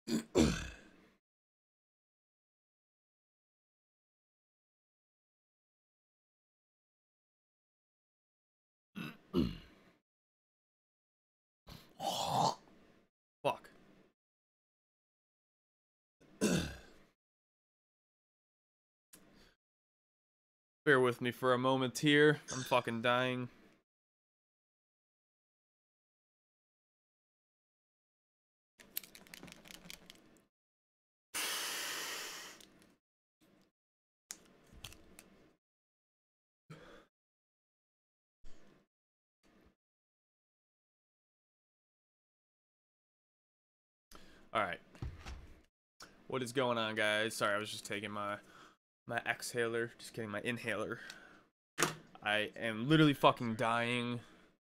Fuck. Bear with me for a moment here. I'm fucking dying. Alright. What is going on, guys? Sorry, I was just taking my exhaler. Just kidding, my inhaler. I am literally fucking dying,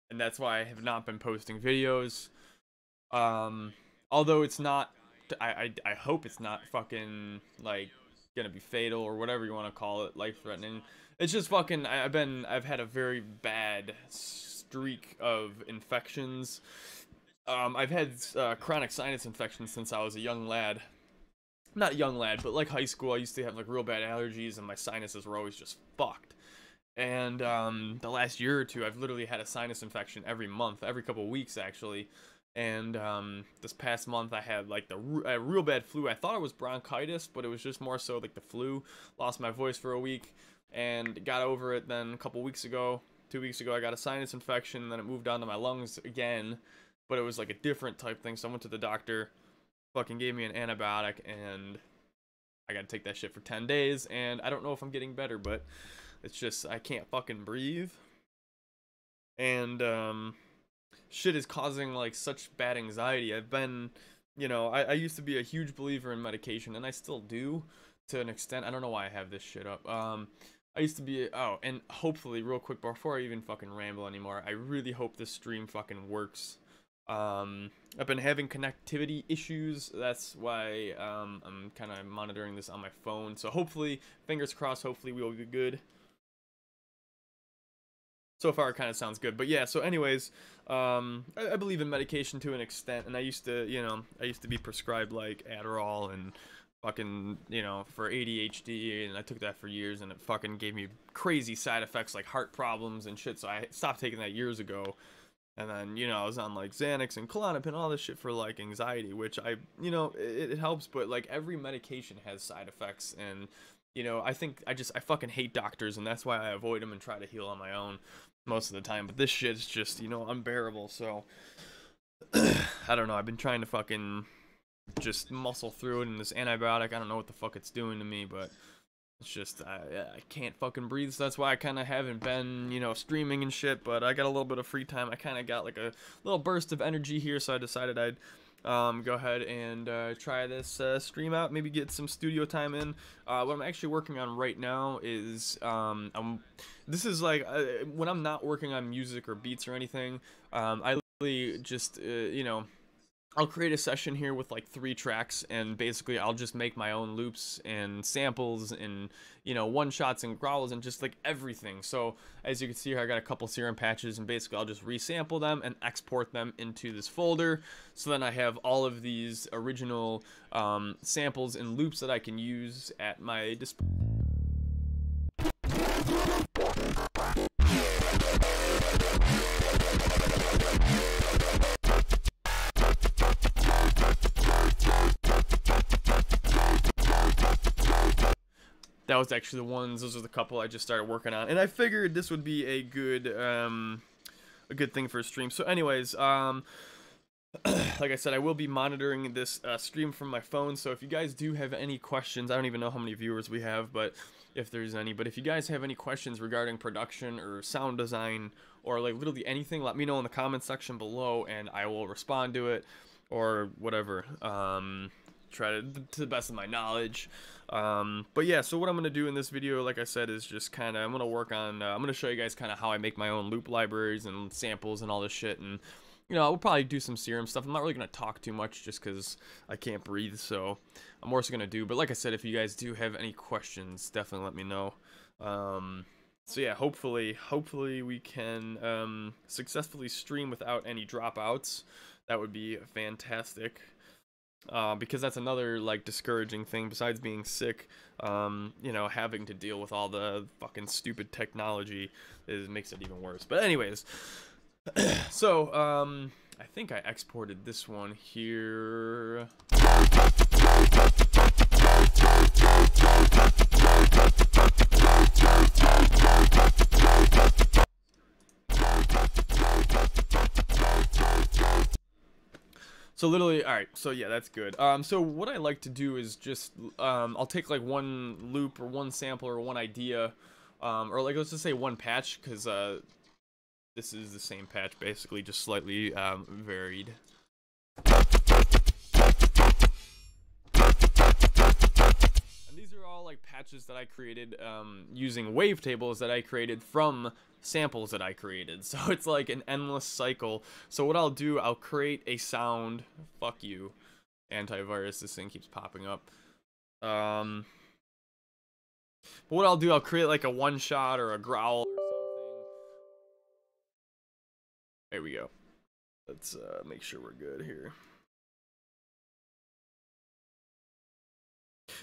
and that's why I have not been posting videos. Although it's not, I hope it's not fucking like gonna be fatal or whatever you want to call it, life threatening. It's just fucking. I've had a very bad streak of infections. I've had chronic sinus infections since I was a young lad. Not young lad, but like high school. I used to have like real bad allergies, and my sinuses were always just fucked. And the last year or two, I've literally had a sinus infection every month, every couple of weeks actually. And this past month, I had like a real bad flu. I thought it was bronchitis, but it was just more so like the flu. Lost my voice for a week and got over it. Then a couple weeks ago, 2 weeks ago, I got a sinus infection. And then it moved on to my lungs again, but it was like a different type thing. So I went to the doctor, fucking gave me an antibiotic, and I gotta take that shit for 10 days. And I don't know if I'm getting better, but it's just I can't fucking breathe. And shit is causing like such bad anxiety. I've been, I used to be a huge believer in medication, and I still do to an extent. I don't know why I have this shit up. I used to be, oh, and hopefully, real quick, before I even fucking ramble anymore, I really hope this stream fucking works. I've been having connectivity issues. That's why I'm kind of monitoring this on my phone. So hopefully, fingers crossed, hopefully we will be good. So far it kind of sounds good, but yeah, so anyways, I believe in medication to an extent, and I used to, I used to be prescribed like Adderall and fucking, for ADHD, and I took that for years, and it fucking gave me crazy side effects like heart problems and shit, so I stopped taking that years ago. And then, I was on like Xanax and Klonopin and all this shit for like anxiety, which it helps, but like every medication has side effects. And, I think I fucking hate doctors, and that's why I avoid them and try to heal on my own most of the time. But this shit's just, unbearable. So, I don't know. I've been trying to fucking just muscle through it, and this antibiotic, I don't know what the fuck it's doing to me, but it's just, I can't fucking breathe, so that's why I kind of haven't been, streaming and shit, but I got a little bit of free time. I kind of got like a little burst of energy here, so I decided I'd go ahead and try this stream out, maybe get some studio time in. What I'm actually working on right now is, this is like, when I'm not working on music or beats or anything, I literally just, I'll create a session here with like 3 tracks, and basically I'll just make my own loops and samples and, one shots and growls and just like everything. So as you can see here, I got a couple serum patches, and basically I'll just resample them and export them into this folder. So then I have all of these original samples and loops that I can use at my disposal. That was actually the ones, those are the couple I just started working on, and I figured this would be a good thing for a stream. So anyways, like I said, I will be monitoring this stream from my phone, so if you guys do have any questions, I don't even know how many viewers we have, but if there's any, but if you guys have any questions regarding production or sound design or like literally anything, let me know in the comment section below, and I will respond to it or whatever. Try to the best of my knowledge. But yeah, so what I'm gonna do in this video, like I said, is just kind of, I'm gonna work on, I'm gonna show you guys kind of how I make my own loop libraries and samples and all this shit, and we'll probably do some serum stuff. I'm not really gonna talk too much just because I can't breathe, so I'm more so gonna do. But like I said, if you guys do have any questions, definitely let me know. So yeah, hopefully we can successfully stream without any dropouts. That would be fantastic. because that's another like discouraging thing besides being sick. You know, having to deal with all the fucking stupid technology makes it even worse. But anyways, so I think I exported this one here. So literally, all right. So yeah, that's good. So what I like to do is just, I'll take like one loop or one sample or one idea, or like let's just say one patch, because this is the same patch basically, just slightly varied. And these are all like patches that I created using wavetables that I created from samples that I created. So it's like an endless cycle. So what I'll do, I'll create a sound. Fuck you, antivirus. This thing keeps popping up. But what I'll do, I'll create like a one shot or a growl or something. There we go. Let's make sure we're good here.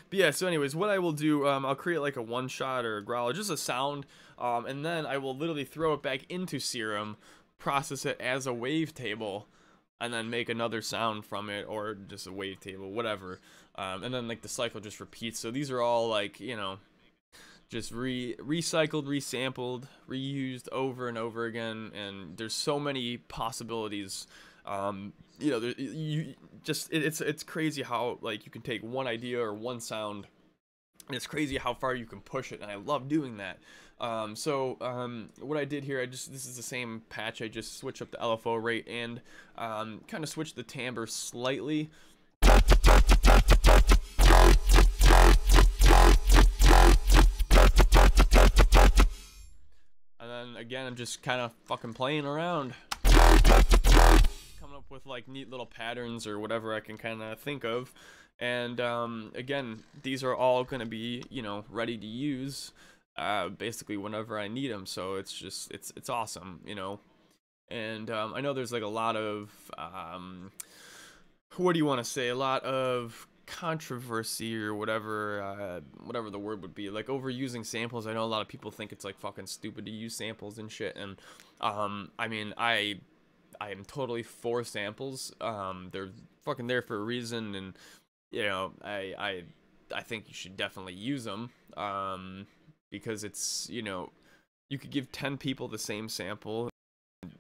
But yeah, so anyways, what I will do, I'll create like a one shot or a growl, or just a sound, and then I will literally throw it back into Serum, process it as a wavetable, and then make another sound from it, or just a wavetable, whatever. And then like the cycle just repeats. So these are all like, you know, just recycled, resampled, reused over and over again, and there's so many possibilities. You know, it's crazy how like you can take one idea or one sound, and it's crazy how far you can push it, and I love doing that. What I did here, this is the same patch. I just switched up the LFO rate and kind of switched the timbre slightly. And then again, I'm just kind of fucking playing around, coming up with like neat little patterns or whatever I can kind of think of. And again, these are all going to be, you know, ready to use basically whenever I need them. So it's just, it's awesome, you know. And I know there's like a lot of, what do you want to say? A lot of controversy or whatever, whatever the word would be, like overusing samples. I know a lot of people think it's like fucking stupid to use samples and shit. And I mean, I am totally for samples. They're fucking there for a reason, and you know, I think you should definitely use them, because it's, you know, you could give 10 people the same sample.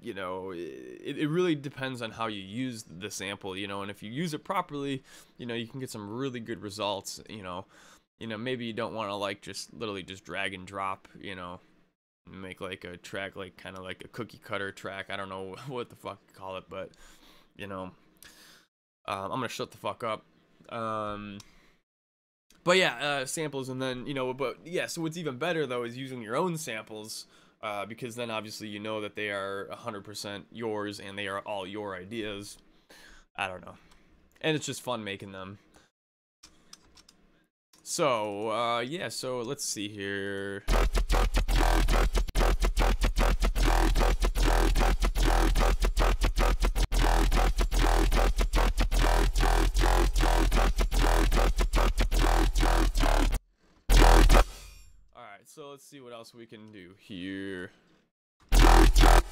You know, it really depends on how you use the sample, you know, and if you use it properly, you know, you can get some really good results. You know, maybe you don't want to like just literally just drag and drop, you know, make like a track, like kind of like a cookie cutter track. I don't know what the fuck you call it, but you know, I'm gonna shut the fuck up. But yeah, samples, and then, you know, but yeah, so what's even better though is using your own samples, because then obviously you know that they are 100% yours and they are all your ideas. I don't know, and it's just fun making them. So yeah, so let's see here. So let's see what else we can do here. No.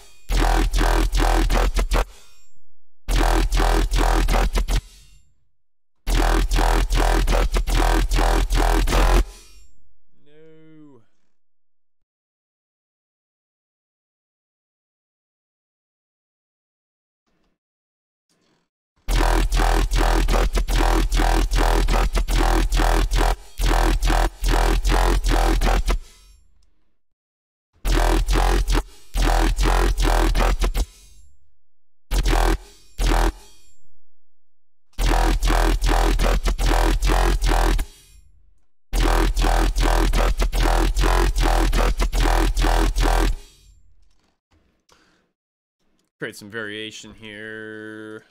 Create some variation here.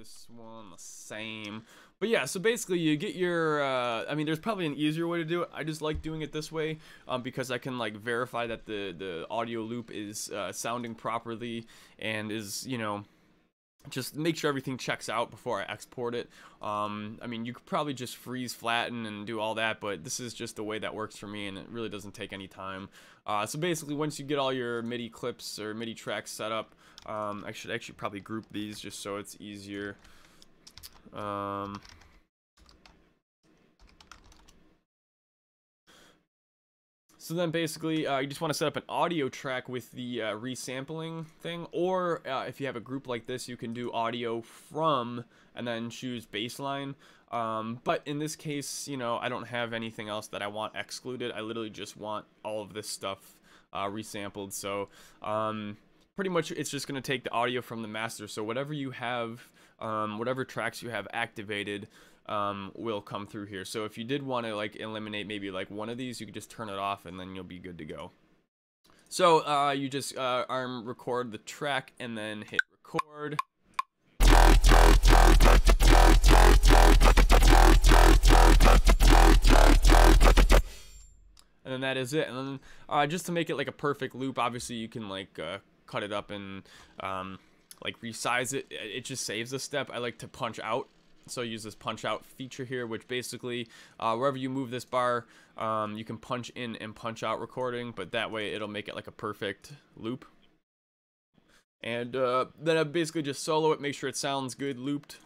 this one the same. But yeah, so basically you get your, I mean, there's probably an easier way to do it. I just like doing it this way because I can like verify that the audio loop is sounding properly and is, you know, just make sure everything checks out before I export it. I mean, you could probably just freeze flatten and do all that, but this is just the way that works for me, and it really doesn't take any time. So basically, once you get all your MIDI clips or MIDI tracks set up, I should actually probably group these just so it's easier. So then basically, you just want to set up an audio track with the resampling thing, or if you have a group like this, you can do audio from and then choose baseline. But in this case, you know, I don't have anything else that I want excluded. I literally just want all of this stuff resampled. So pretty much it's just going to take the audio from the master. So whatever you have, whatever tracks you have activated, will come through here. So if you did want to like eliminate maybe like one of these, you could just turn it off and then you'll be good to go. So you just arm record the track and then hit record. And then that is it. And then just to make it like a perfect loop, obviously you can like cut it up and like resize it. It just saves a step. I like to punch out. So use this punch out feature here, which basically wherever you move this bar, you can punch in and punch out recording, but that way it'll make it like a perfect loop. And then I basically just solo it, make sure it sounds good looped.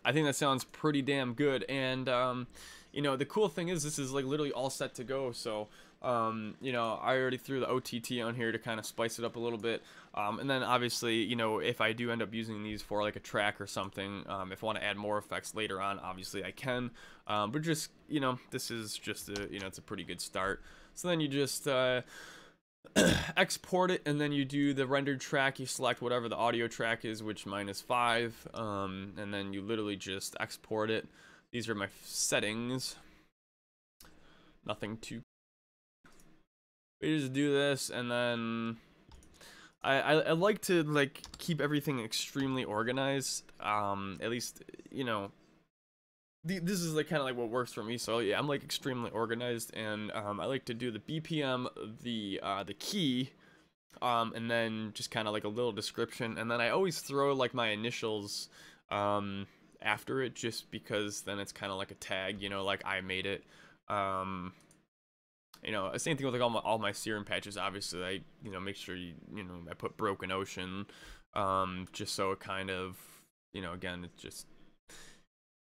I think that sounds pretty damn good. And you know, the cool thing is this is like literally all set to go. So you know, I already threw the OTT on here to kind of spice it up a little bit. And then obviously, you know, if I do end up using these for like a track or something, if I want to add more effects later on, obviously I can. But just, you know, this is just a, you know, it's a pretty good start. So then you just export it, and then you do the rendered track. You select whatever the audio track is, which mine is 5, and then you literally just export it. These are my settings. Nothing too. We just do this, and then I like to like keep everything extremely organized. At least, you know, this is like kind of like what works for me. So yeah, I'm like extremely organized, and I like to do the BPM, the key, and then just kind of like a little description, and then I always throw like my initials after it, just because then it's kind of like a tag, you know, like I made it. You know, same thing with like all my serum patches. Obviously, I, you know, make sure you know, I put Broken Ocean, just so it kind of, you know, again, it's just,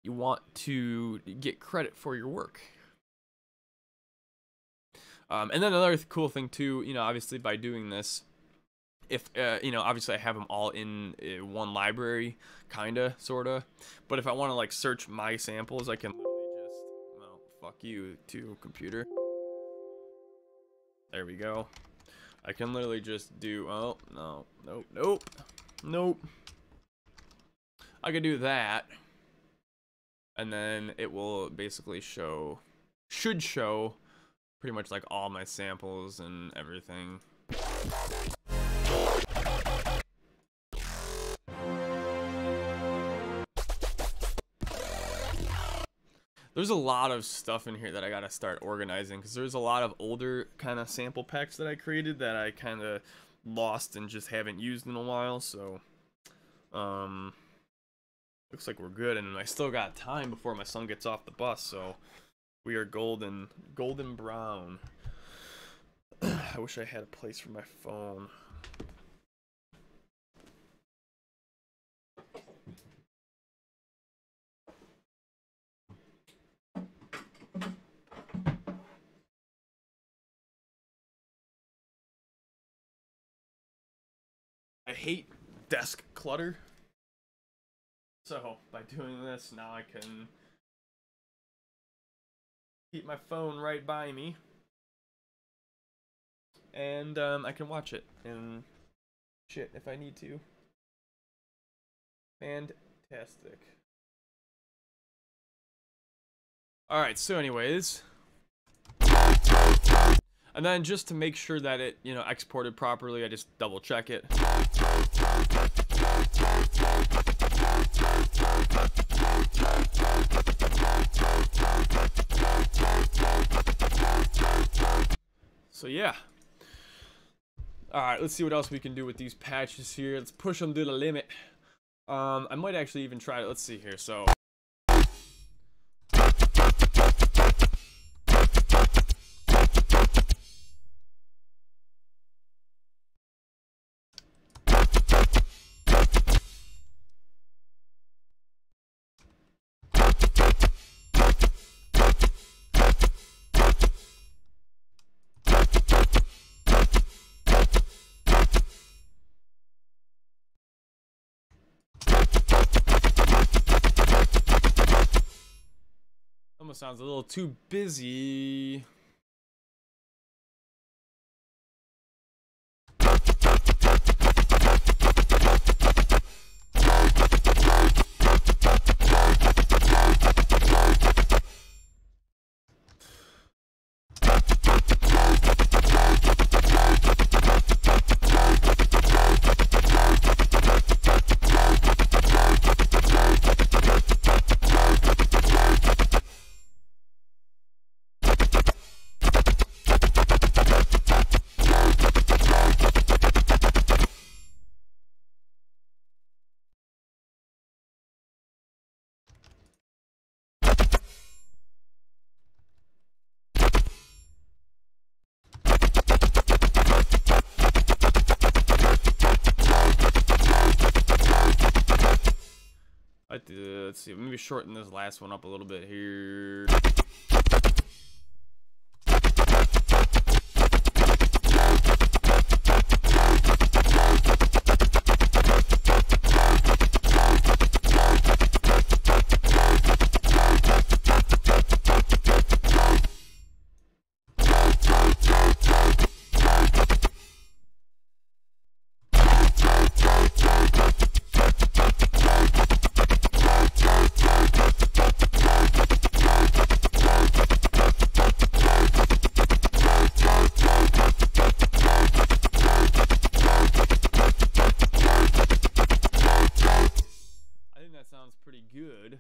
you want to get credit for your work. And then another cool thing too, you know, obviously by doing this, if you know, obviously I have them all in one library, kinda, sorta. But if I want to like search my samples, I can literally just, well, fuck you too, computer. There we go. I can literally just do, oh, no, nope, nope, nope. I could do that. And then it will basically show, should show pretty much like all my samples and everything. There's a lot of stuff in here that I gotta start organizing, because there's a lot of older kind of sample packs that I created that I kind of lost and just haven't used in a while. So looks like we're good, and I still got time before my son gets off the bus, so we are golden brown. I wish I had a place for my phone. I hate desk clutter. So by doing this, now I can keep my phone right by me, and I can watch it and shit if I need to. Fantastic. Alright, so anyways, And then just to make sure that it, you know, exported properly, I just double check it. So yeah. Alright, let's see what else we can do with these patches here. Let's push them to the limit. I might actually even try it. Let's see here. So almost sounds a little too busy. Let's see, maybe shorten this last one up a little bit here. Pretty good.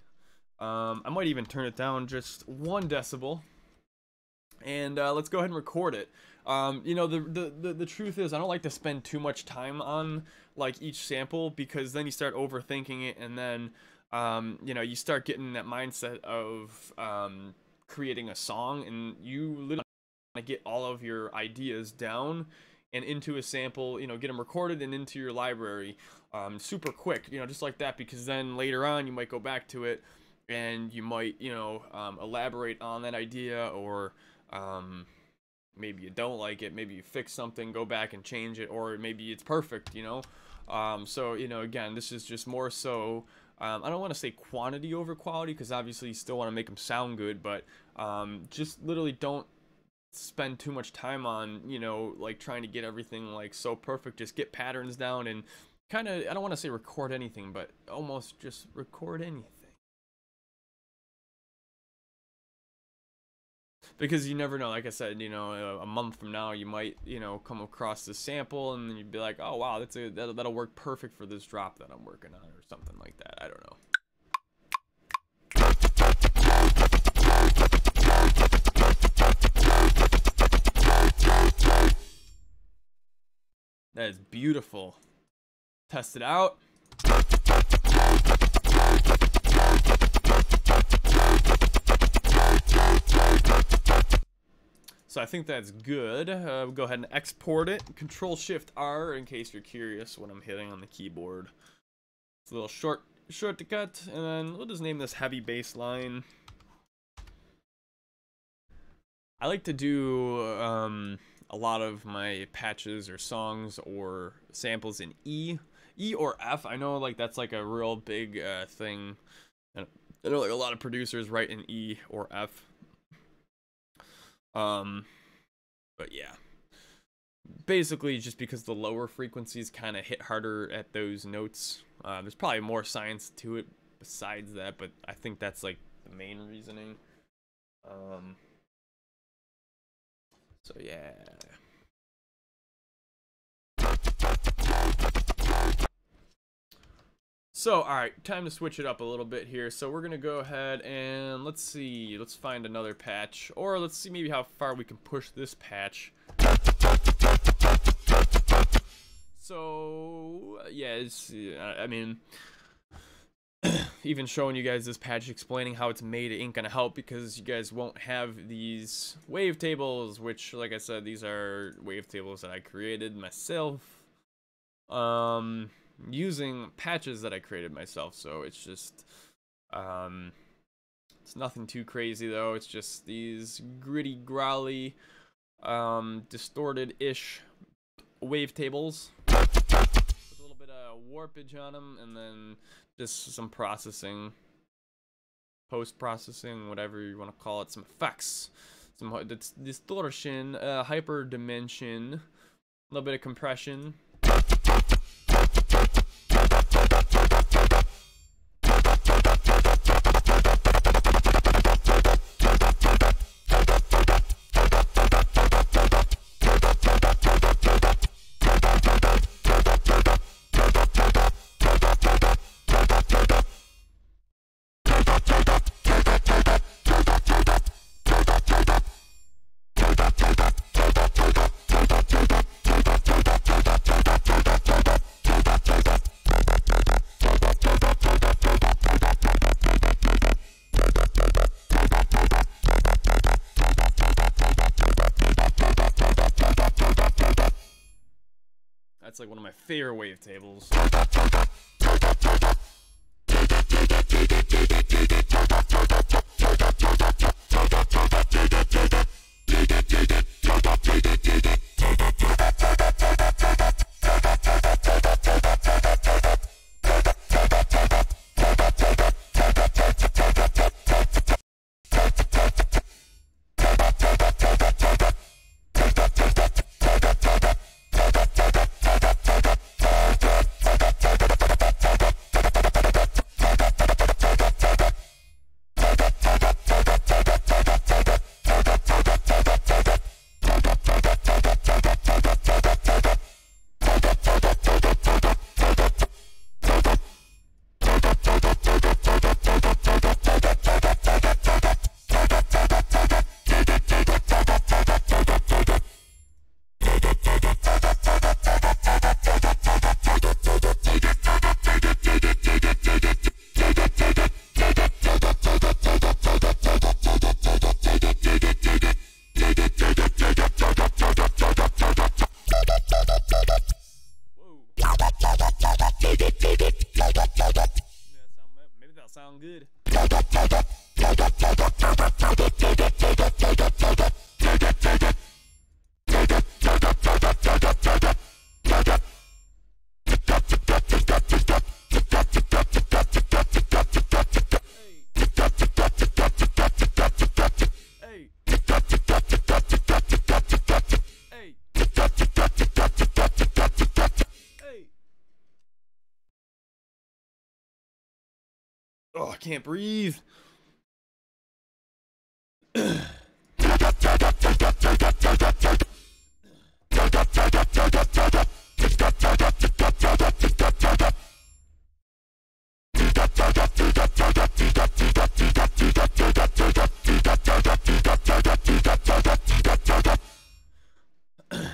I might even turn it down just 1 decibel, and let's go ahead and record it. You know, the truth is, I don't like to spend too much time on like each sample, because then you start overthinking it, and then you know, you start getting that mindset of creating a song, and you literally want to get all of your ideas down and into a sample, you know, get them recorded and into your library super quick, you know, just like that, because then later on you might go back to it and you might, you know, elaborate on that idea, or maybe you don't like it, maybe you fix something, go back and change it, or maybe it's perfect, you know. So, you know, again, this is just more so, I don't want to say quantity over quality, because obviously you still want to make them sound good, but just literally don't spend too much time on, you know, like trying to get everything like so perfect. Just get patterns down and kind of, I don't want to say record anything, but almost just record anything, because you never know. Like I said, you know, a month from now you might, you know, come across this sample and then you'd be like, oh wow, that'll work perfect for this drop that I'm working on, or something like that. I don't know. That is beautiful. Test it out. So I think that's good. We'll go ahead and export it. Control-Shift-R in case you're curious what I'm hitting on the keyboard. It's a little shortcut, and then we'll just name this heavy bass line. I like to do a lot of my patches or songs or samples in E or F. I know, like, that's like a real big thing. And I know like a lot of producers write in E or F. But yeah, basically just because the lower frequencies kind of hit harder at those notes. There's probably more science to it besides that, but I think that's like the main reasoning. So yeah. So, alright, time to switch it up a little bit here. So we're gonna go ahead and let's see, let's find another patch, or let's see maybe how far we can push this patch. So yeah, I mean, even showing you guys this patch, explaining how it's made, it ain't gonna help because you guys won't have these wavetables, which, like I said, these are wavetables that I created myself, using patches that I created myself. So it's just, it's nothing too crazy though. It's just these gritty, growly, distorted-ish wavetables with a little bit of warpage on them, and then just some processing, post-processing, whatever you want to call it, some effects, some distortion, hyper dimension, a little bit of compression. That's like one of my favorite wavetables. Maybe that'll sound good. Oh, I can't breathe.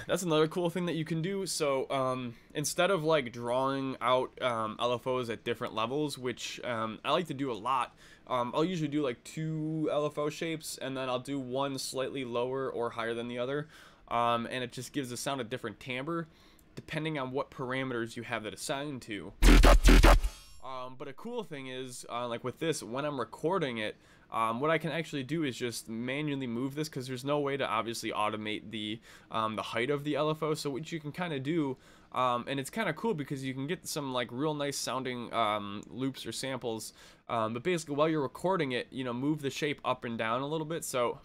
That's another cool thing that you can do. So instead of like drawing out LFOs at different levels, which I like to do a lot, I'll usually do like 2 LFO shapes, and then I'll do one slightly lower or higher than the other, and it just gives the sound a different timbre depending on what parameters you have that assigned to. But a cool thing is, like with this, when I'm recording it, what I can actually do is just manually move this, because there's no way to obviously automate the height of the LFO. So what you can kind of do, and it's kind of cool because you can get some like real nice sounding loops or samples, but basically while you're recording it, you know, move the shape up and down a little bit. So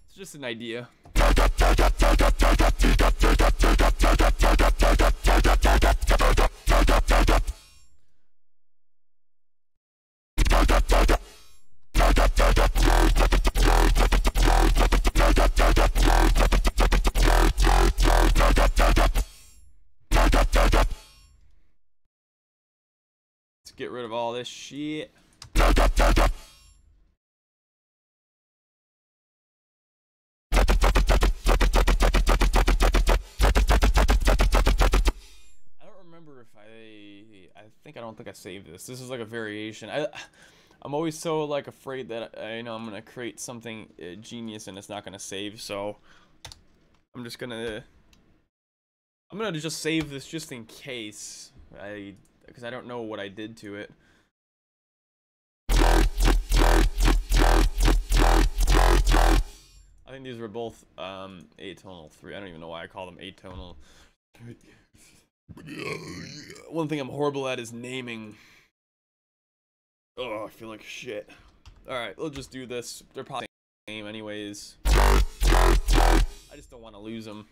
it's just an idea. Let's get rid of all this shit. I don't think I saved this. This is like a variation. I'm always so like afraid that you know I'm gonna create something genius and it's not gonna save. So I'm gonna just save this just in case because I don't know what I did to it. I think these were both atonal 3. I don't even know why I call them atonal. One thing I'm horrible at is naming. Oh, I feel like shit. Alright, we'll just do this. They're probably the same anyways. I just don't want to lose them.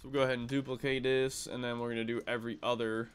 So we'll go ahead and duplicate this, and then we're going to do every other.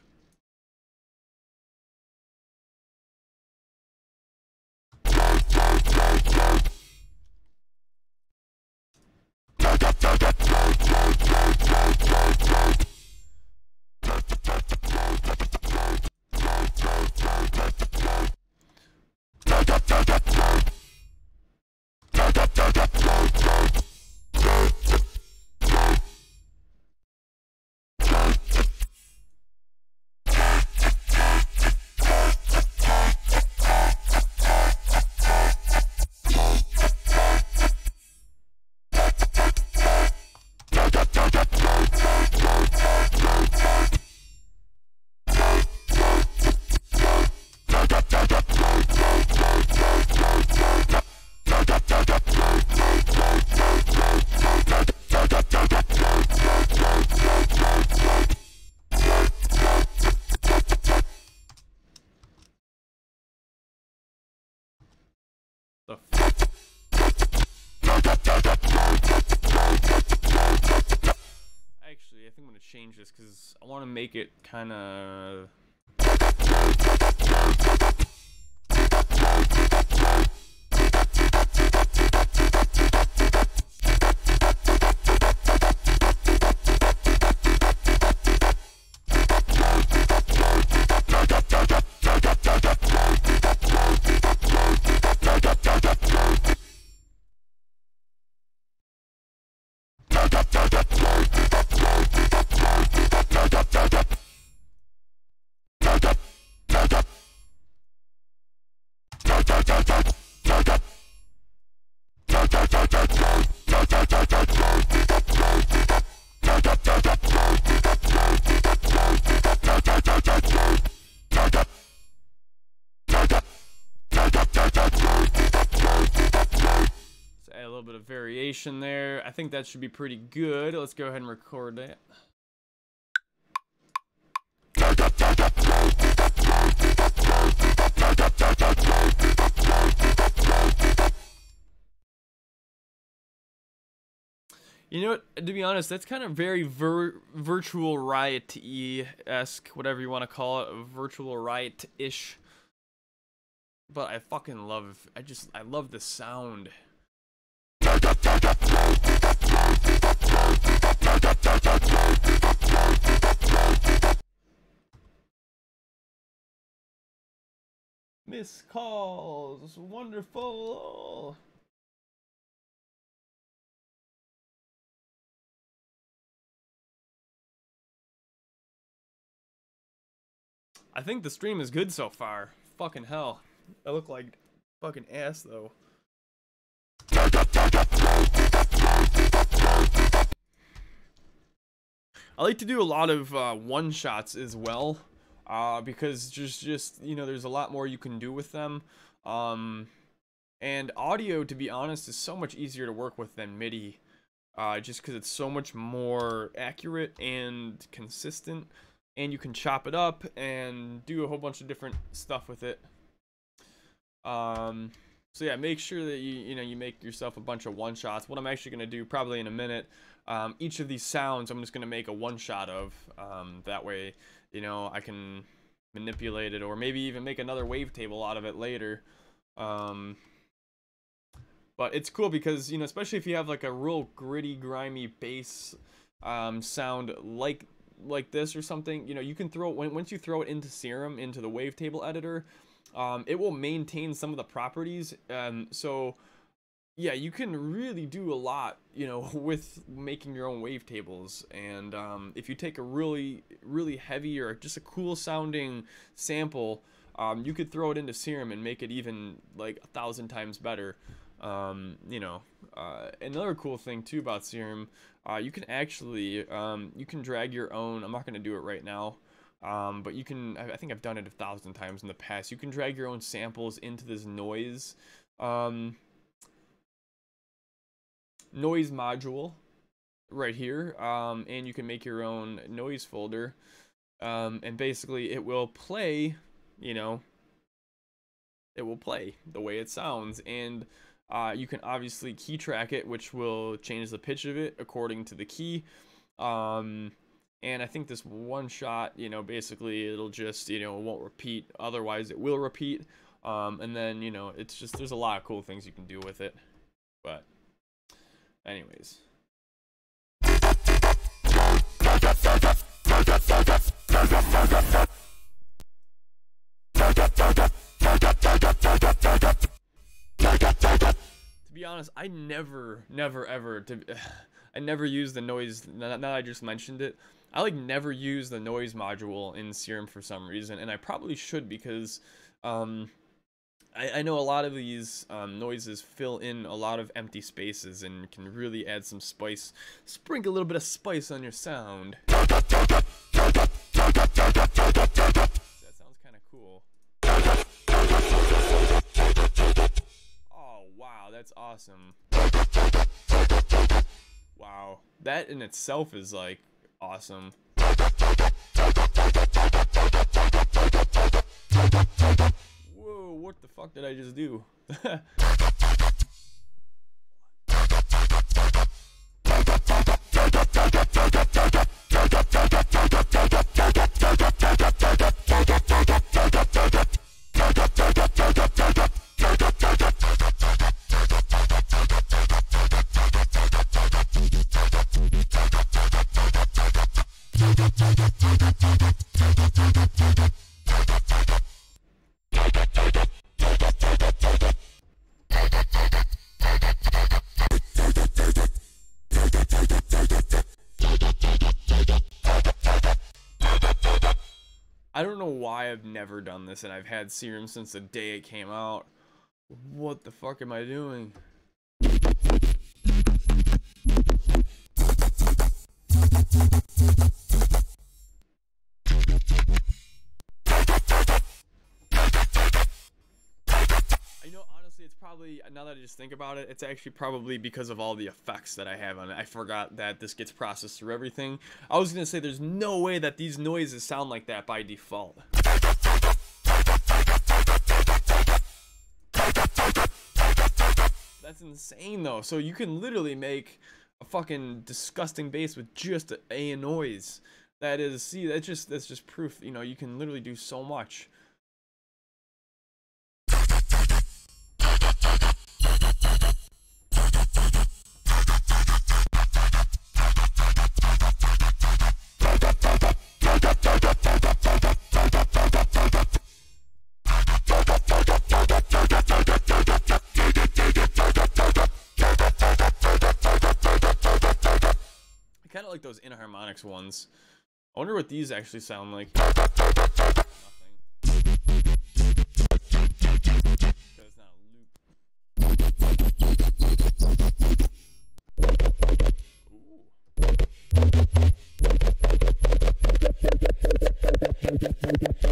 Actually, I think I'm going to change this because I want to make it kind of... Add a little bit of variation there. I think that should be pretty good. Let's go ahead and record that. You know what, to be honest, that's kind of very virtual riot-y-esque, whatever you want to call it, virtual riot-ish. But I fucking love, I love the sound. Missed calls, wonderful. I think the stream is good so far. Fucking hell. I look like fucking ass though. I like to do a lot of one-shots as well. because just you know, there's a lot more you can do with them. And audio, to be honest, is so much easier to work with than MIDI, just because it's so much more accurate and consistent, and you can chop it up and do a whole bunch of different stuff with it. So yeah, make sure that you make yourself a bunch of one-shots. What I'm actually going to do probably in a minute, each of these sounds I'm just going to make a one-shot of, that way, you know, I can manipulate it, or maybe even make another wavetable out of it later. But it's cool because, you know, especially if you have like a real gritty, grimy bass sound like this or something, you know, you can throw it, once you throw it into Serum, into the wavetable editor, it will maintain some of the properties. So yeah, you can really do a lot, you know, with making your own wavetables. And if you take a really heavy or just a cool sounding sample, you could throw it into Serum and make it even like 1,000 times better. You know, another cool thing too about Serum, you can actually you can drag your own. I'm not going to do it right now, but you can, I think I've done it 1,000 times in the past. You can drag your own samples into this noise module right here, and you can make your own noise folder, and basically it will play, you know, it will play the way it sounds. And you can obviously key track it, which will change the pitch of it according to the key. And I think this one shot, you know, basically it'll just, you know, it won't repeat, otherwise it will repeat. And then, you know, it's just, there's a lot of cool things you can do with it. But anyways. To be honest, I never ever I never use the noise. Now that I just mentioned it, I like never use the noise module in Serum for some reason, and I probably should, because I know a lot of these noises fill in a lot of empty spaces and can really add some spice, sprinkle a little bit of spice on your sound. That sounds kind of cool. Oh wow, that's awesome. Wow, that in itself is like awesome. Whoa, what the fuck did I just do? I don't know why I've never done this, and I've had Serum since the day it came out. What the fuck am I doing? You know, honestly, it's probably, now that I just think about it, it's actually probably because of all the effects that I have on it. I forgot that this gets processed through everything. I was gonna say there's no way that these noises sound like that by default. That's insane though. So you can literally make a fucking disgusting bass with just a noise. That is, see, that's just proof, you know, you can literally do so much. Kind of like those inharmonics ones. I wonder what these actually sound like. Nothing. It's not a loop. Ooh.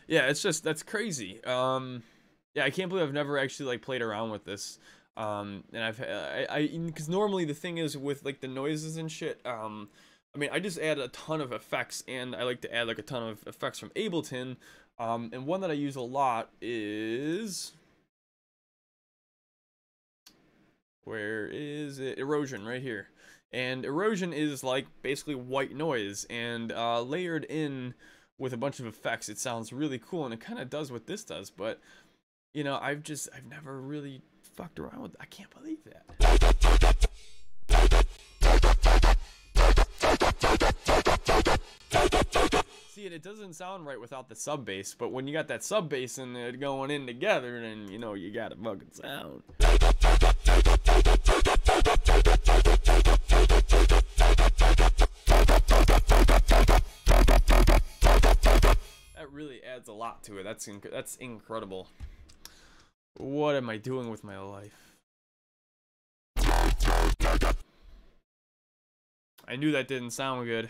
Yeah, it's just that's crazy. Yeah, I can't believe I've never actually like played around with this. And because normally the thing is with like the noises and shit. I mean, I just add a ton of effects, and I like to add like a ton of effects from Ableton. And one that I use a lot is, where is it? Erosion, right here. And erosion is like basically white noise, and layered in with a bunch of effects, it sounds really cool, and it kind of does what this does. But you know, I've never really fucked around with. I can't believe that. See, it doesn't sound right without the sub bass, but when you got that sub bass and it going in together, then you know you got a fucking sound. That really adds a lot to it. That's incredible. What am I doing with my life? I knew that didn't sound good.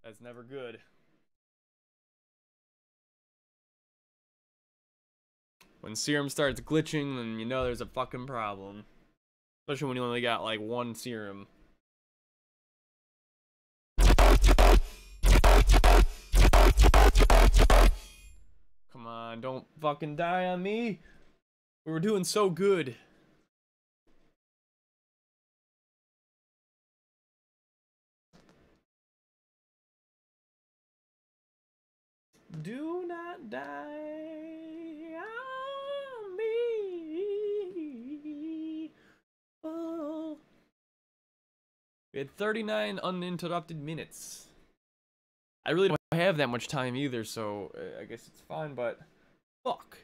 That's never good. When serum starts glitching, then you know there's a fucking problem. Especially when you only got like one serum. Come on, don't fucking die on me. We were doing so good. Do not die on me. Oh. We had 39 uninterrupted minutes. I really don't have that much time either, so I guess it's fine, but fuck.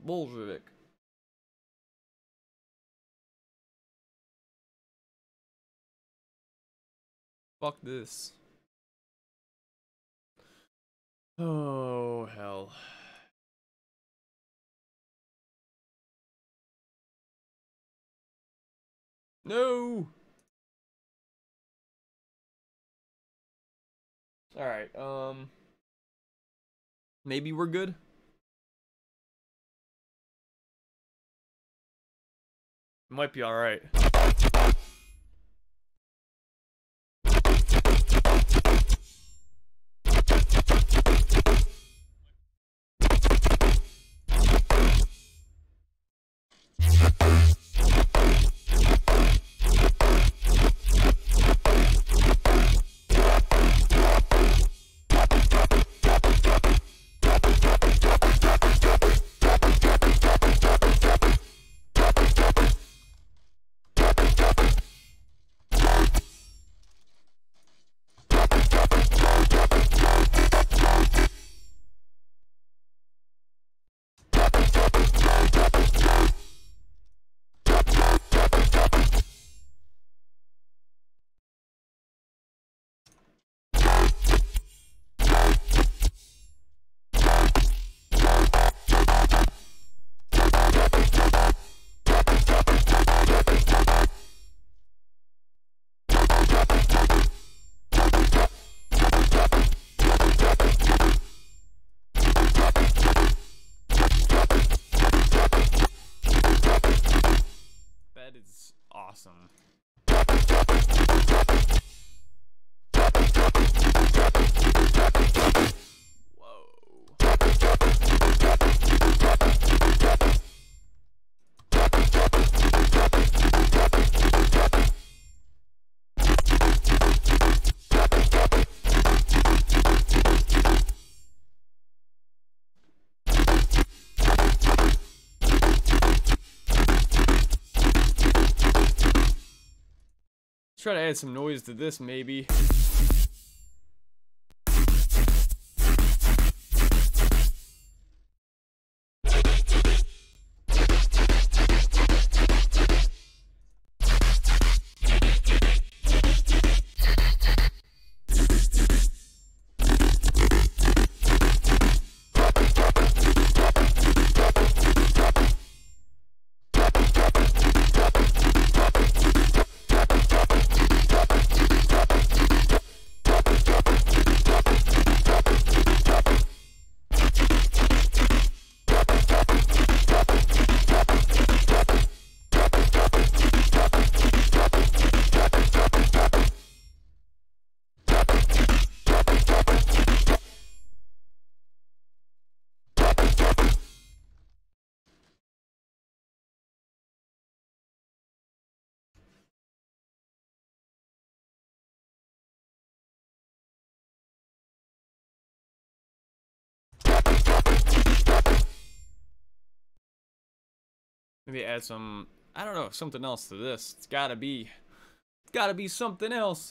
Bolshevik. Fuck this. Oh, hell. No! Alright, maybe we're good? Might be alright. That is awesome. Let's try to add some noise to this, maybe. Maybe add some, I don't know, something else to this. It's gotta be something else.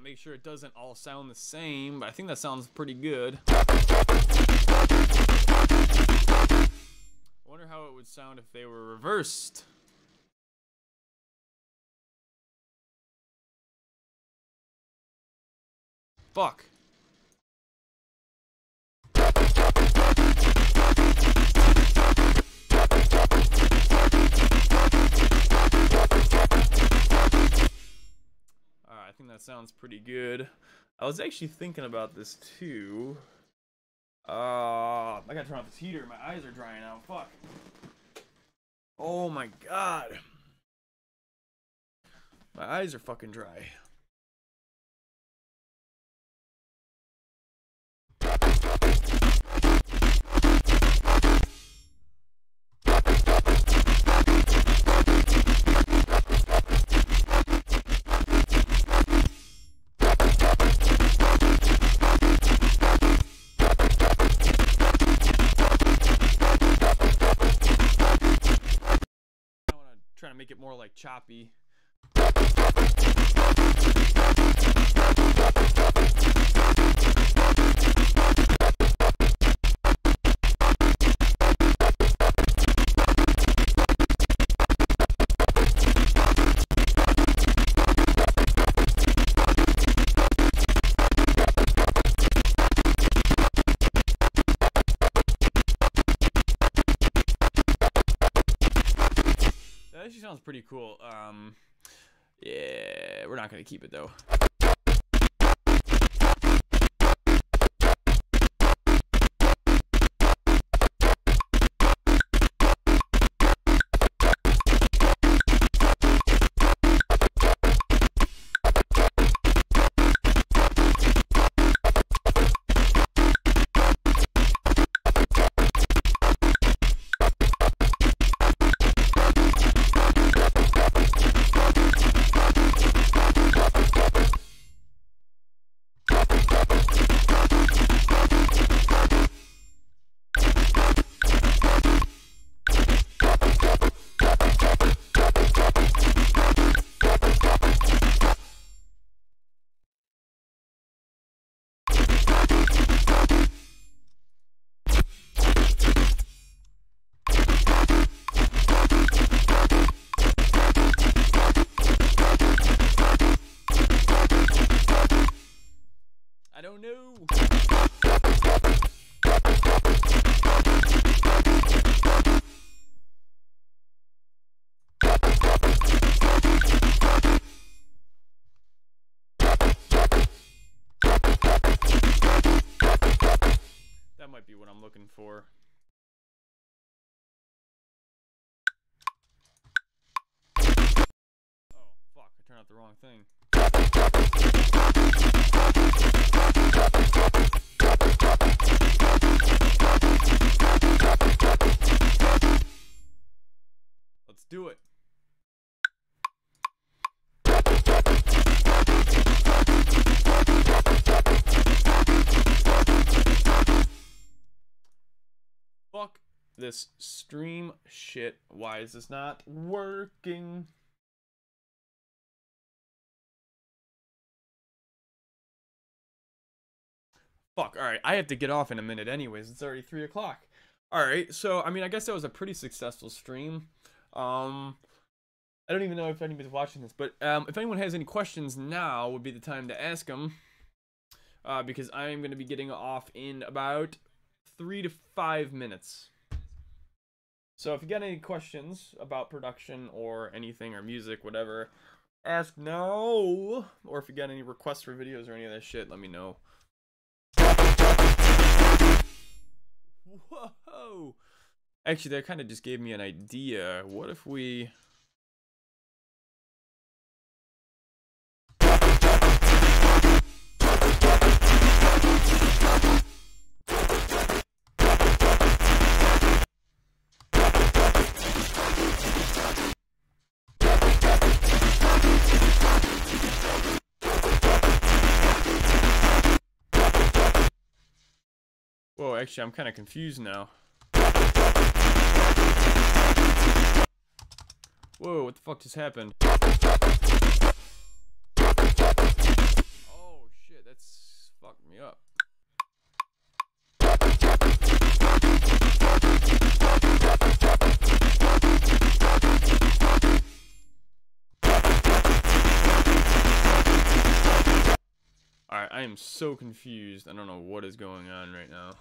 Make sure it doesn't all sound the same, but I think that sounds pretty good. I wonder how it would sound if they were reversed. Fuck. I think that sounds pretty good. I was actually thinking about this too. I gotta turn off this heater. My eyes are drying out. Fuck. Oh my god. My eyes are fucking dry. Trying to make it more like choppy. Actually sounds pretty cool. Yeah, we're not gonna keep it though. I don't know. might be what I'm looking for. Oh, fuck, I turned out the wrong thing. Let's do it. Fuck this stream shit. Why is this not working? Fuck, alright, I have to get off in a minute anyways. It's already 3 o'clock. Alright, so, I mean, I guess that was a pretty successful stream. I don't even know if anybody's watching this, but if anyone has any questions now would be the time to ask them. Because I am going to be getting off in about 3 to 5 minutes. So if you got any questions about production or anything or music, whatever, ask now. Or if you got any requests for videos or any of that shit, let me know. Whoa! Actually, that kind of just gave me an idea. What if we... Whoa, actually, I'm kind of confused now. Whoa, what the fuck just happened? Oh, shit, that's fucked me up. Alright, I am so confused. I don't know what is going on right now.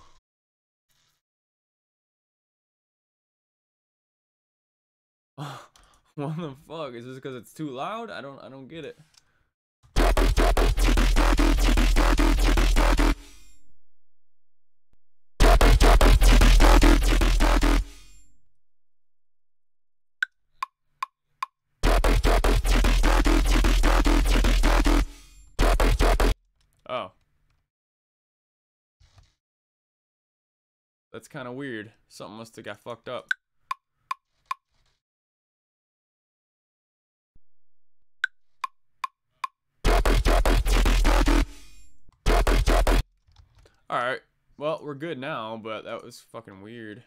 What the fuck? Is this because it's too loud? I don't get it. Oh. That's kind of weird. Something must have got fucked up. Alright. Well, we're good now, but that was fucking weird.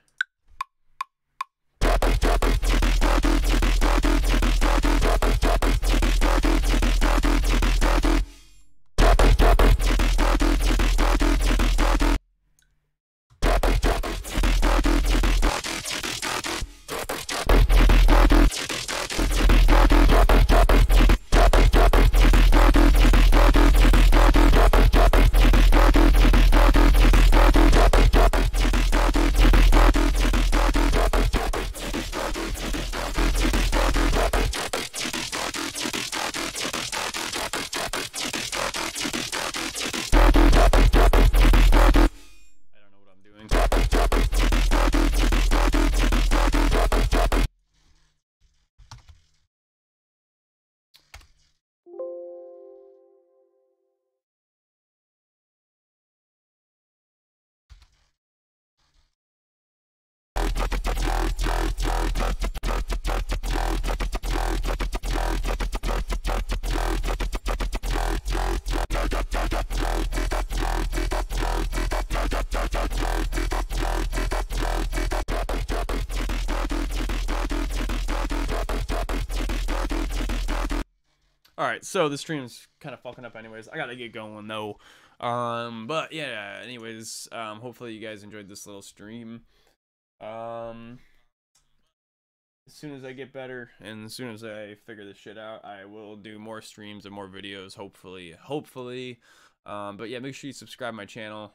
Alright, so the stream's kind of fucking up anyways. I gotta get going though. But yeah, anyways, hopefully you guys enjoyed this little stream. As soon as I get better and as soon as I figure this shit out, I will do more streams and more videos, hopefully. But yeah, make sure you subscribe to my channel.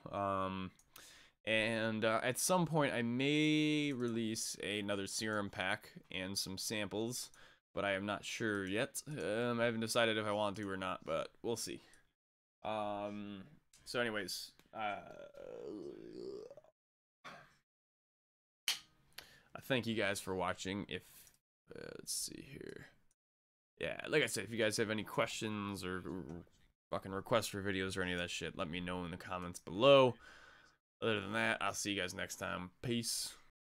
And at some point I may release another serum pack and some samples, but I am not sure yet. I haven't decided if I want to or not, but we'll see. So anyways, thank you guys for watching. If let's see here. Yeah, like I said, if you guys have any questions or fucking requests for videos or any of that shit, let me know in the comments below. Other than that, I'll see you guys next time. Peace.